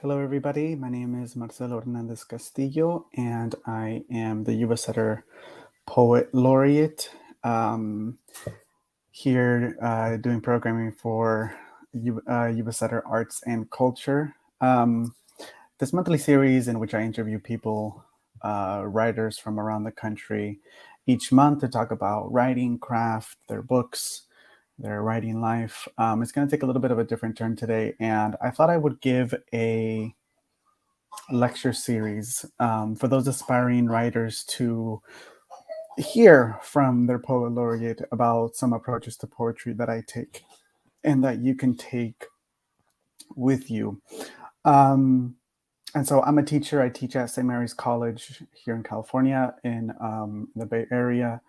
Hello, everybody. My name is Marcelo Hernandez Castillo, and I am the YubaSutter Poet Laureate here doing programming for YubaSutter Arts and Culture. This monthly series in which I interview people, writers from around the country, each month to talk about writing, craft, their books, their writing life. It's going to take a little bit of a different turn today, and I thought I would give a lecture series for those aspiring writers to hear from their poet laureate about some approaches to poetry that I take and that you can take with you. And so I'm a teacher. I teach at St. Mary's College here in California in the Bay Area.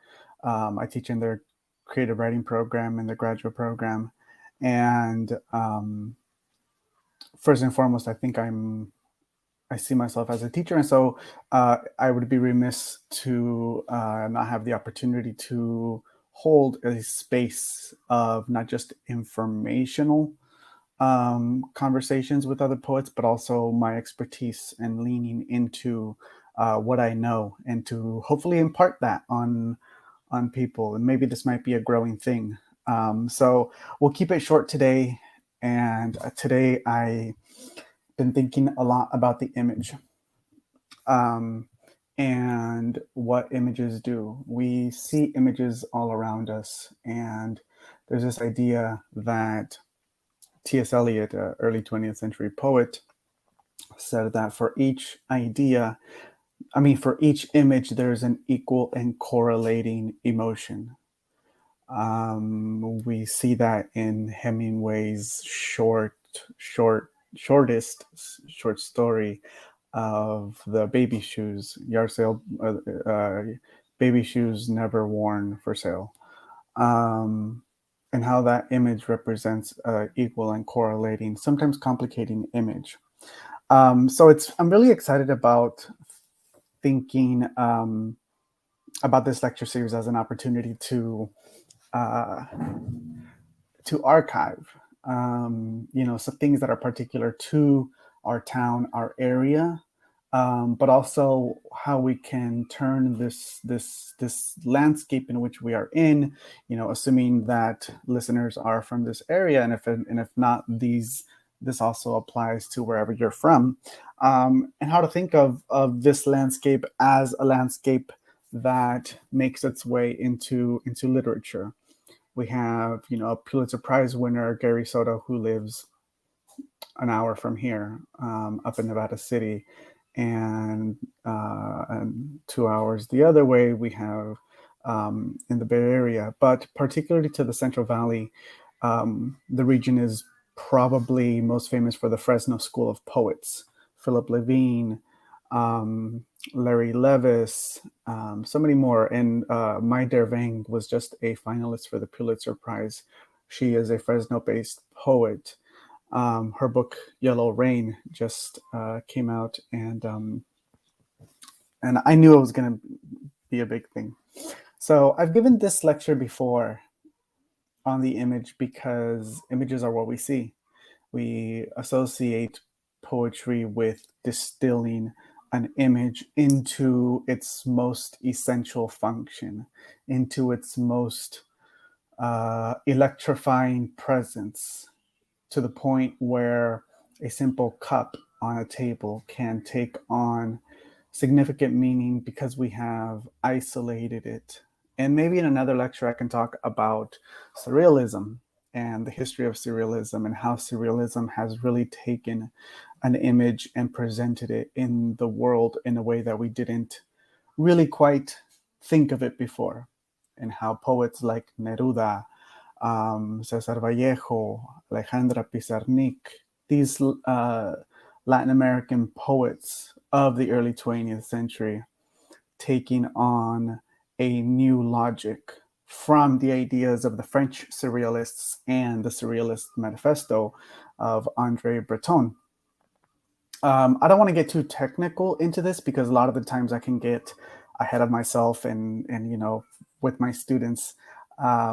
I teach in their creative writing program and the graduate program. And first and foremost, I think I see myself as a teacher. And so I would be remiss to not have the opportunity to hold a space of not just informational conversations with other poets, but also my expertise and leaning into what I know and to hopefully impart that on people. And maybe this might be a growing thing. So we'll keep it short today. And today I've been thinking a lot about the image and what images do. We see images all around us. And there's this idea that T.S. Eliot, an early 20th century poet, said that for each image, there's an equal and correlating emotion. We see that in Hemingway's shortest short story of the baby shoes, yard sale, baby shoes never worn for sale. And how that image represents equal and correlating, sometimes complicating image. So I'm really excited about thinking about this lecture series as an opportunity to archive, some things that are particular to our town, our area, but also how we can turn this landscape in which we are in, assuming that listeners are from this area, and if not, this also applies to wherever you're from, and how to think of this landscape as a landscape that makes its way into literature. We have, a Pulitzer Prize winner, Gary Soto, who lives an hour from here, up in Nevada City, and 2 hours the other way we have in the Bay Area. But particularly to the Central Valley, the region is probably most famous for the Fresno School of Poets. Philip Levine, Larry Levis, so many more. And Mai Dervang was just a finalist for the Pulitzer Prize. She is a Fresno-based poet. Her book Yellow Rain just came out, and I knew it was going to be a big thing. So I've given this lecture before on the image because images are what we see. We associate poetry with distilling an image into its most essential function, into its most electrifying presence, to the point where a simple cup on a table can take on significant meaning because we have isolated it. And maybe in another lecture, I can talk about surrealism and the history of surrealism and how surrealism has really taken an image and presented it in the world in a way that we didn't really quite think of it before, and how poets like Neruda, Cesar Vallejo, Alejandra Pizarnik, these Latin American poets of the early 20th century, taking on a new logic from the ideas of the French surrealists and the Surrealist Manifesto of André Breton. I don't want to get too technical into this because a lot of the times I can get ahead of myself, and with my students, I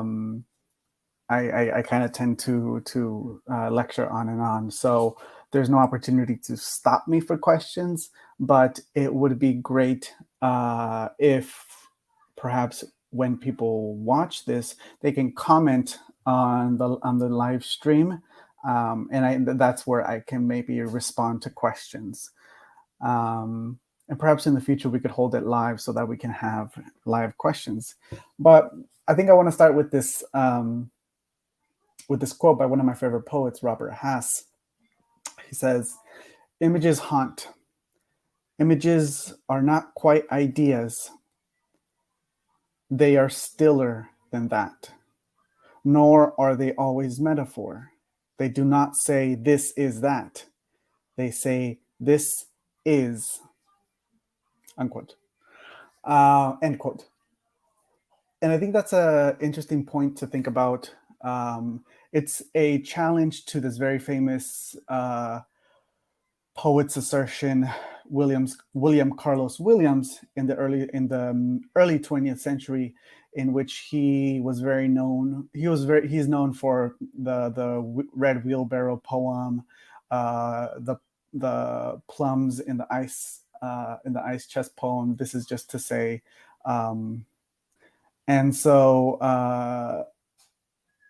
kind of tend to lecture on and on. So there's no opportunity to stop me for questions, but it would be great if perhaps when people watch this, they can comment on the live stream, and that's where I can maybe respond to questions. And perhaps in the future we could hold it live so that we can have live questions. But I think I want to start with this quote by one of my favorite poets, Robert Hass. He says, "Images haunt. Images are not quite ideas. They are stiller than that. Nor are they always metaphor. They do not say this is that. They say this is," unquote. End quote. And I think that's an interesting point to think about. It's a challenge to this very famous poet's assertion, William Carlos Williams, in the early 20th century, in which he was very known. He's known for the Red Wheelbarrow poem, the plums in the ice chest poem. This is just to say. And so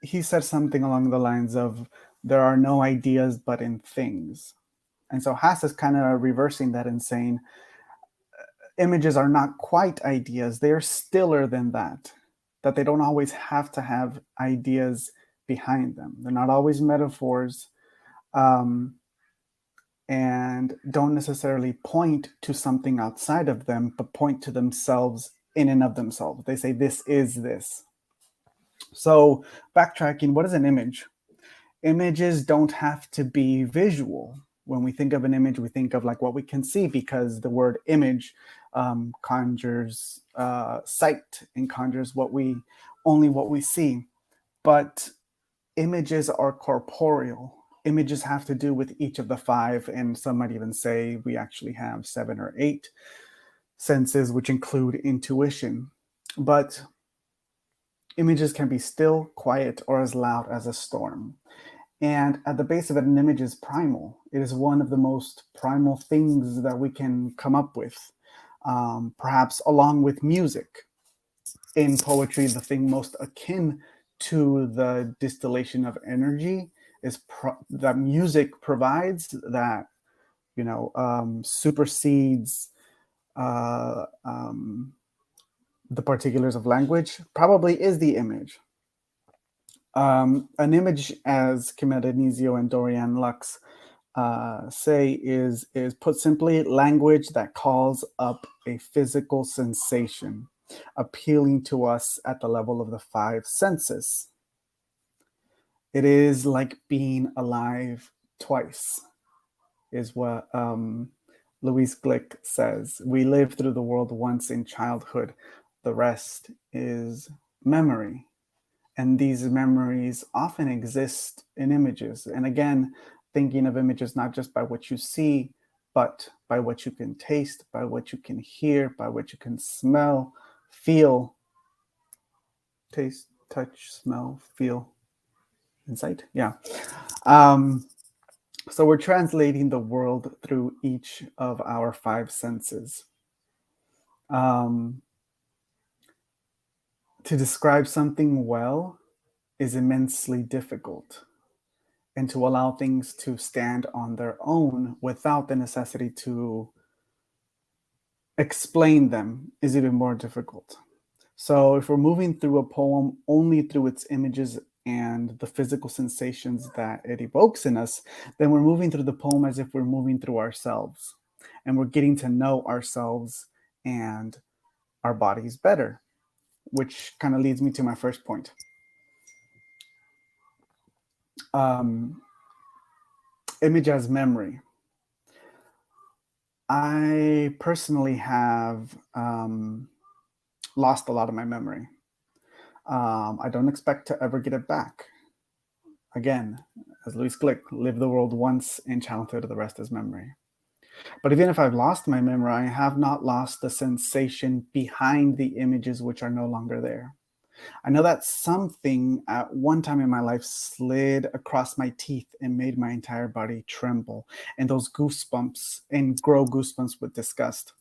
he said something along the lines of, "There are no ideas but in things." And so Hass is kind of reversing that and saying, images are not quite ideas. They are stiller than that they don't always have to have ideas behind them. They're not always metaphors, and don't necessarily point to something outside of them, but point to themselves in and of themselves. They say, this is this. So backtracking, what is an image? Images don't have to be visual. When we think of an image, we think of like what we can see, because the word image conjures sight and conjures only what we see. But images are corporeal. Images have to do with each of the five, and some might even say we actually have 7 or 8 senses, which include intuition. But images can be still, quiet, or as loud as a storm. And at the base of it, an image is primal. It is one of the most primal things that we can come up with, perhaps along with music. In poetry, the thing most akin to the distillation of energy is that music provides, that supersedes the particulars of language, probably is the image. An image, as Kim Adenizio and Dorian Lux say, is put simply language that calls up a physical sensation, appealing to us at the level of the 5 senses. It is like being alive twice, is what Louise Glick says. We live through the world once in childhood. The rest is memory. And these memories often exist in images. And again, thinking of images not just by what you see, but by what you can taste, by what you can hear, by what you can smell, feel. Taste, touch, smell, feel, insight. Yeah. So we're translating the world through each of our 5 senses. To describe something well is immensely difficult, and to allow things to stand on their own without the necessity to explain them is even more difficult. So if we're moving through a poem only through its images and the physical sensations that it evokes in us, then we're moving through the poem as if we're moving through ourselves, and we're getting to know ourselves and our bodies better, which kind of leads me to my first point. Image as memory. I personally have lost a lot of my memory. I don't expect to ever get it back. Again, as Louise Glick, live the world once in childhood, the rest is memory. But even if I've lost my memory, I have not lost the sensation behind the images which are no longer there. I know that something at one time in my life slid across my teeth and made my entire body tremble, and those goosebumps and grow goosebumps with disgust.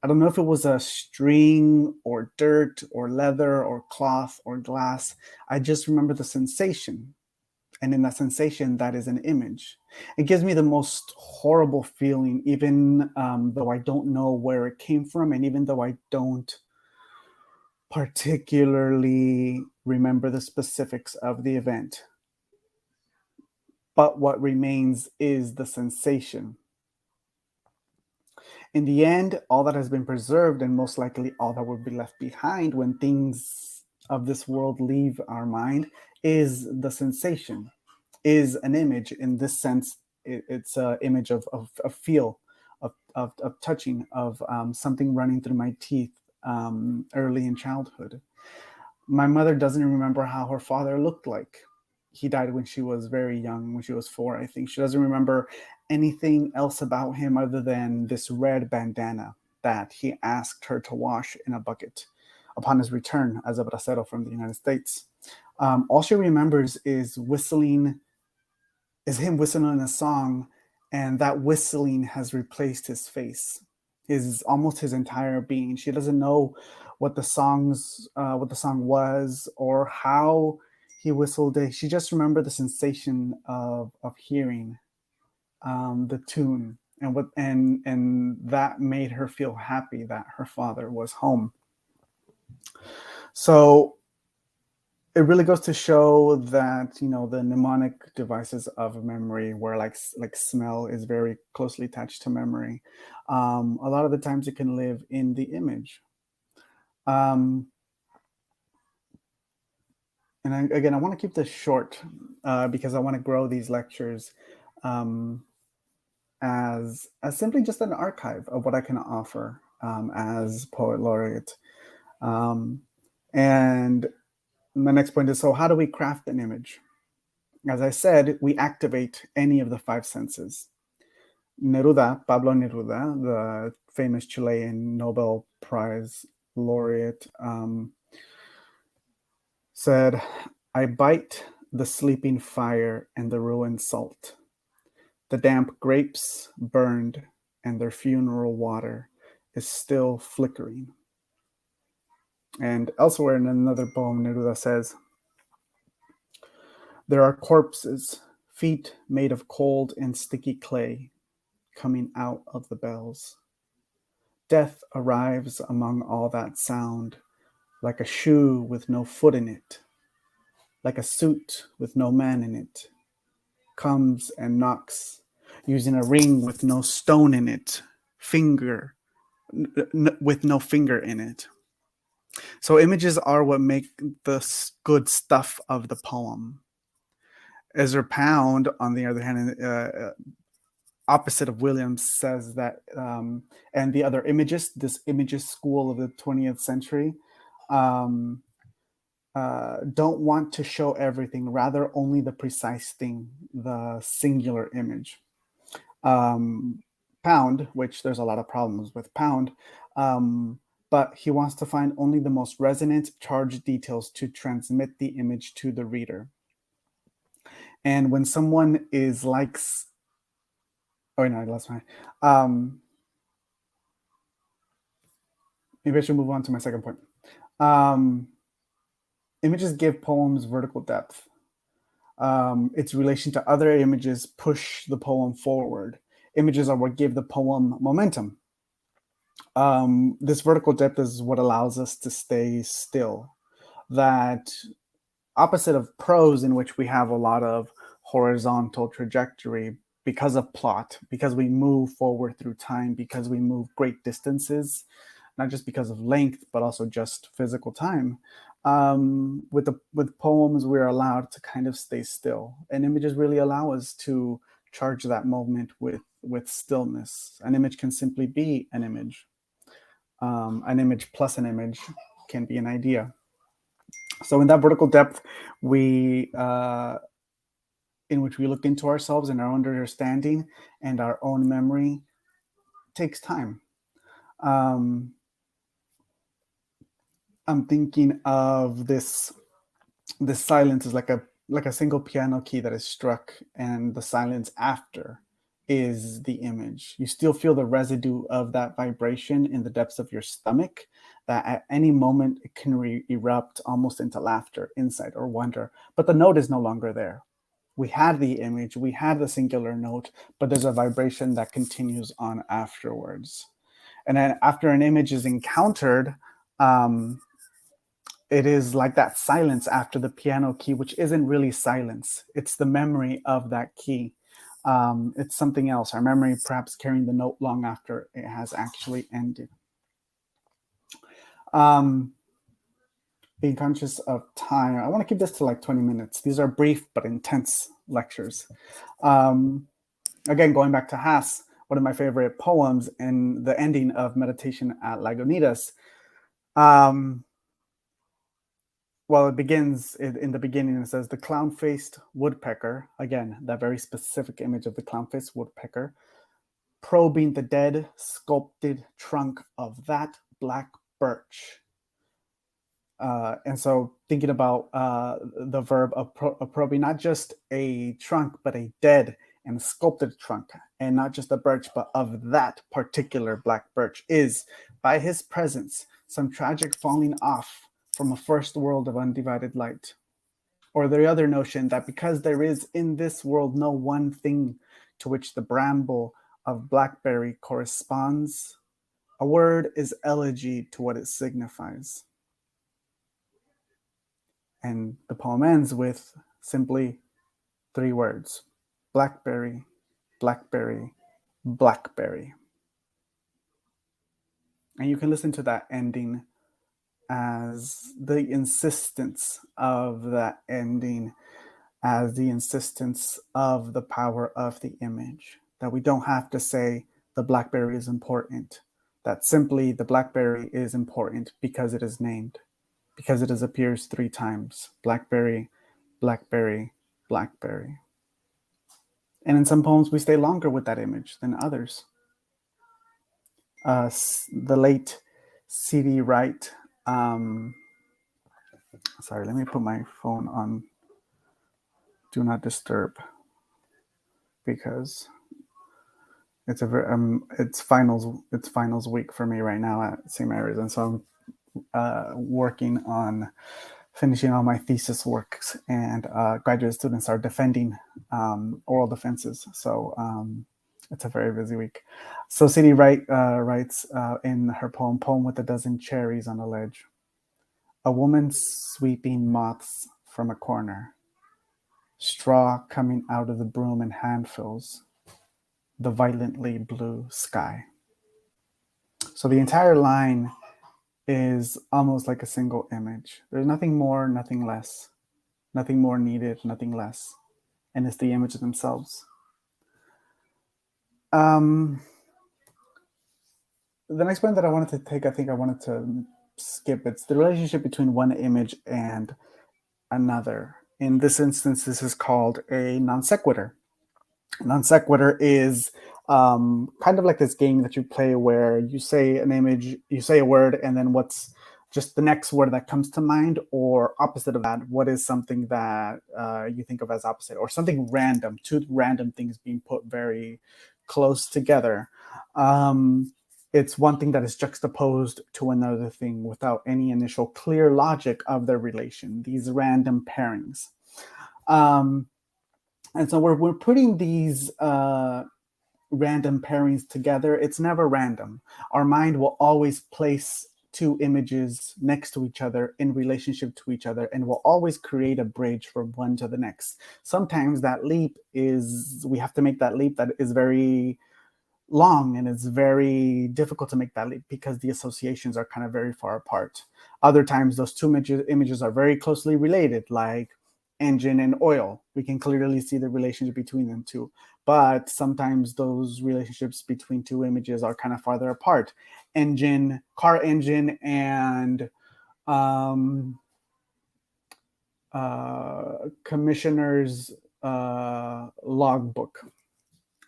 I don't know if it was a string or dirt or leather or cloth or glass. I just remember the sensation. And in that sensation, that is an image. It gives me the most horrible feeling, even though I don't know where it came from, and even though I don't particularly remember the specifics of the event. But what remains is the sensation. In the end, all that has been preserved, and most likely all that will be left behind when things of this world leave our mind, is the sensation, is an image. In this sense, it's an image of feel, of touching, of something running through my teeth early in childhood. My mother doesn't remember how her father looked like. He died when she was very young, when she was 4, I think. She doesn't remember anything else about him other than this red bandana that he asked her to wash in a bucket upon his return as a bracero from the United States. All she remembers is him whistling a song, and that whistling has replaced his face, his almost his entire being. She doesn't know what the song was or how he whistled it. She just remembered the sensation of hearing the tune, and that made her feel happy that her father was home. So it really goes to show that, you know, the mnemonic devices of memory, where like smell is very closely attached to memory, a lot of the times it can live in the image. um, and again, I want to keep this short because I want to grow these lectures um, as simply just an archive of what I can offer as poet laureate. Um, and my next point is, so how do we craft an image? As I said, we activate any of the 5 senses. Pablo Neruda, the famous Chilean Nobel Prize laureate, said, "I bite the sleeping fire and the ruined salt. The damp grapes burned, and their funeral water is still flickering." And elsewhere in another poem, Neruda says, "There are corpses, feet made of cold and sticky clay, coming out of the bells. Death arrives among all that sound, like a shoe with no foot in it, like a suit with no man in it, comes and knocks, using a ring with no stone in it, with no finger in it." So images are what make the good stuff of the poem. Ezra Pound, on the other hand, opposite of Williams, says that, and the other imagists, this imagist school of the 20th century, um, don't want to show everything, rather only the precise thing, the singular image. Pound, which there's a lot of problems with Pound, but he wants to find only the most resonant, charged details to transmit the image to the reader. And when someone is like, oh no, that's fine. Maybe I should move on to my second point. Images give poems vertical depth. Its relation to other images push the poem forward. Images are what give the poem momentum. This vertical depth is what allows us to stay still. That opposite of prose, in which we have a lot of horizontal trajectory because of plot, because we move forward through time, because we move great distances, not just because of length, but also just physical time. With poems, we're allowed to kind of stay still, and images really allow us to charge that moment with stillness. An image can simply be an image. An image plus an image can be an idea. So in that vertical depth, we in which we look into ourselves and our understanding and our own memory, takes time. Um, I'm thinking of this silence is like a single piano key that is struck, and the silence after is the image. You still feel the residue of that vibration in the depths of your stomach, that at any moment it can erupt almost into laughter, insight, or wonder, but the note is no longer there. We had the image, we had the singular note, but there's a vibration that continues on afterwards. And then after an image is encountered, um, it is like that silence after the piano key, which isn't really silence. It's the memory of that key. It's something else. Our memory perhaps carrying the note long after it has actually ended. Being conscious of time. I want to keep this to like 20 minutes. These are brief but intense lectures. Again, going back to Haas, one of my favorite poems in the ending of Meditation at Lagunitas. Well, it begins in the beginning. It says, the clown-faced woodpecker, again, that very specific image of the clown-faced woodpecker, probing the dead sculpted trunk of that black birch. And so thinking about the verb of probing, not just a trunk, but a dead and sculpted trunk, and not just a birch, but of that particular black birch, is, by his presence, some tragic falling off from a first world of undivided light. Or the other notion that because there is in this world no one thing to which the bramble of blackberry corresponds, a word is elegy to what it signifies. And the poem ends with simply 3 words: blackberry, blackberry, blackberry. And you can listen to that ending as the insistence of that ending, as the insistence of the power of the image, that we don't have to say the blackberry is important, that simply the blackberry is important because it is named, because it appears 3 times: blackberry, blackberry, blackberry. And in some poems, we stay longer with that image than others. The late C.D. Wright, sorry, let me put my phone on do not disturb, because it's it's finals week for me right now at St. Mary's, and so I'm working on finishing all my thesis works, and graduate students are defending oral defenses. So it's a very busy week. So C.D. Wright writes in her poem with a dozen cherries on a ledge, a woman sweeping moths from a corner, straw coming out of the broom in handfuls, the violently blue sky. So the entire line is almost like a single image. There's nothing more, nothing less, nothing more needed, nothing less. And it's the image themselves. The next point that I wanted to take, I think I wanted to skip. It's the relationship between one image and another. In this instance, this is called a non sequitur. Non sequitur is kind of like this game that you play where you say an image, you say a word, and then what's just the next word that comes to mind, or opposite of that, what is something that you think of as opposite, or something random, 2 random things being put very close together. It's one thing that is juxtaposed to another thing without any initial clear logic of their relation, these random pairings. And so we're putting these random pairings together. It's never random. Our mind will always place 2 images next to each other in relationship to each other, and will always create a bridge from one to the next. Sometimes that leap is, we have to make that leap that is very long, and it's very difficult to make that leap because the associations are kind of very far apart. Other times those 2 images are very closely related, like engine and oil. We can clearly see the relationship between them 2. But sometimes those relationships between 2 images are kind of farther apart. Car engine and commissioner's logbook.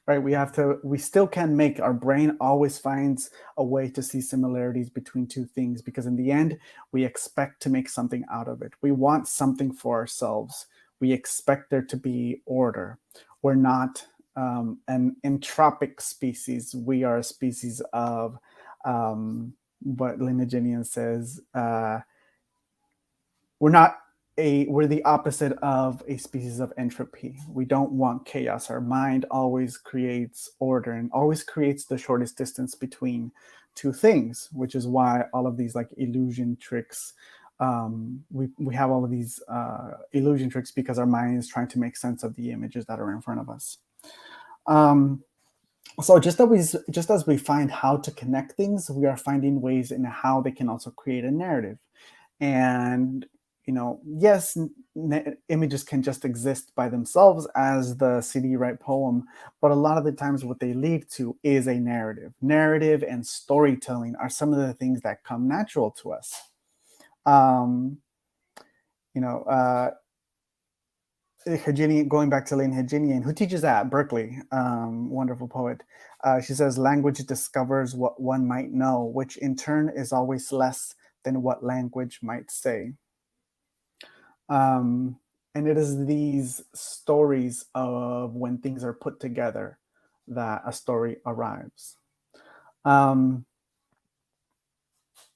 right? We still can make, our brain always finds a way to see similarities between two things, because in the end, we expect to make something out of it. We want something for ourselves. We expect there to be order. We're not an entropic species. We are a species of what Lynn Heginian says, we're the opposite of a species of entropy. We don't want chaos. Our mind always creates order and always creates the shortest distance between two things, which is why all of these like illusion tricks, we have all of these illusion tricks, because our mind is trying to make sense of the images that are in front of us. So just as we find how to connect things, we are finding ways in how they can also create a narrative. And yes, images can just exist by themselves as the CD Wright poem, but a lot of the times what they lead to is a narrative. Narrative and storytelling are some of the things that come natural to us. Going back to Lynn Heginian, who teaches at Berkeley, wonderful poet. She says, language discovers what one might know, which in turn is always less than what language might say. And it is these stories of when things are put together that a story arrives.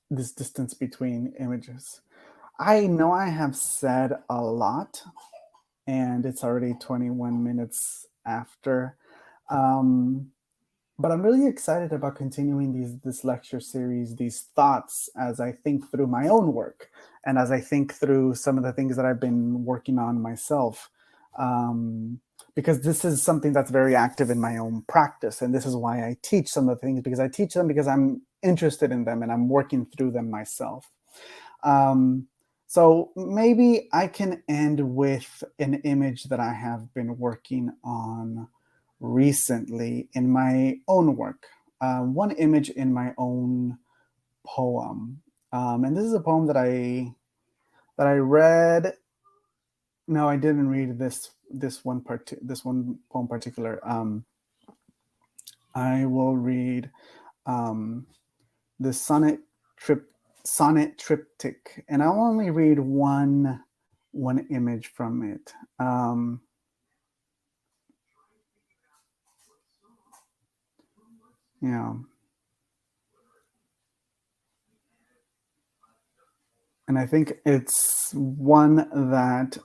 This distance between images. I know I have said a lot, and it's already 21 minutes after. But I'm really excited about continuing this lecture series, these thoughts, as I think through my own work and as I think through some of the things that I've been working on myself. Because this is something that's very active in my own practice. And this is why I teach some of the things, because I teach them because I'm interested in them and I'm working through them myself. So maybe I can end with an image that I have been working on recently in my own work. One image in my own poem. And this is a poem that I read. No, I didn't read this one poem particular. I will read the sonnet triptych, and I'll only read one image from it. And I think it's one that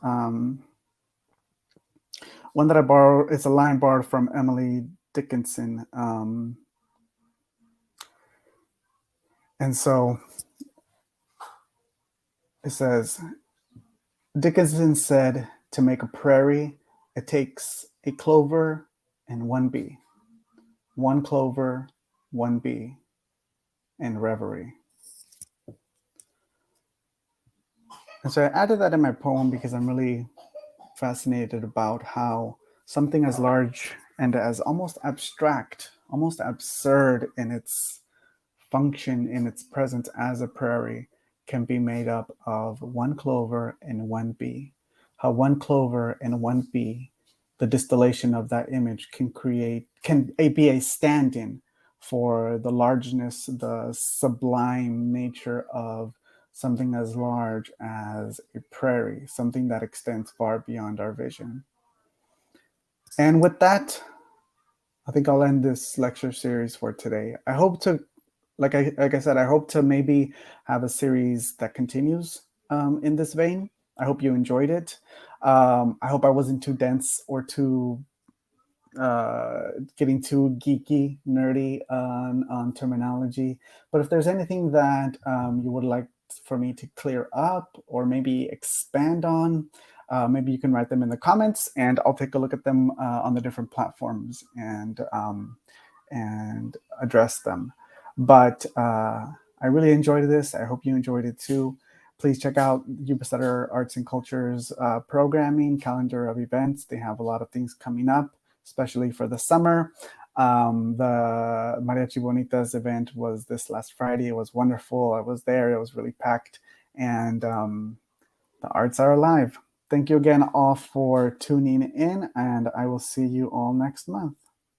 I borrow. It's a line borrowed from Emily Dickinson. And so it says, Dickinson said, to make a prairie, it takes a clover and one bee. One clover, one bee, and reverie. And so I added that in my poem because I'm really fascinated about how something as large and as almost abstract, almost absurd in its function, in its presence as a prairie, can be made up of one clover and one bee. How one clover and one bee, the distillation of that image can be a stand-in for the largeness, the sublime nature of something as large as a prairie, something that extends far beyond our vision. And with that, I think I'll end this lecture series for today. I hope to, like I said, I hope to maybe have a series that continues in this vein. I hope you enjoyed it. I hope I wasn't too dense or too getting too geeky, nerdy on terminology. But if there's anything that you would like for me to clear up or maybe expand on, maybe you can write them in the comments, and I'll take a look at them on the different platforms and address them. But I really enjoyed this. I hope you enjoyed it too. Please check out YubaSutterArts&Culture's programming calendar of events. They have a lot of things coming up, especially for the summer. The Mariachi Bonitas event was this last Friday. It was wonderful. I was there. It was really packed. And the arts are alive. Thank you again all for tuning in, and I will see you all next month.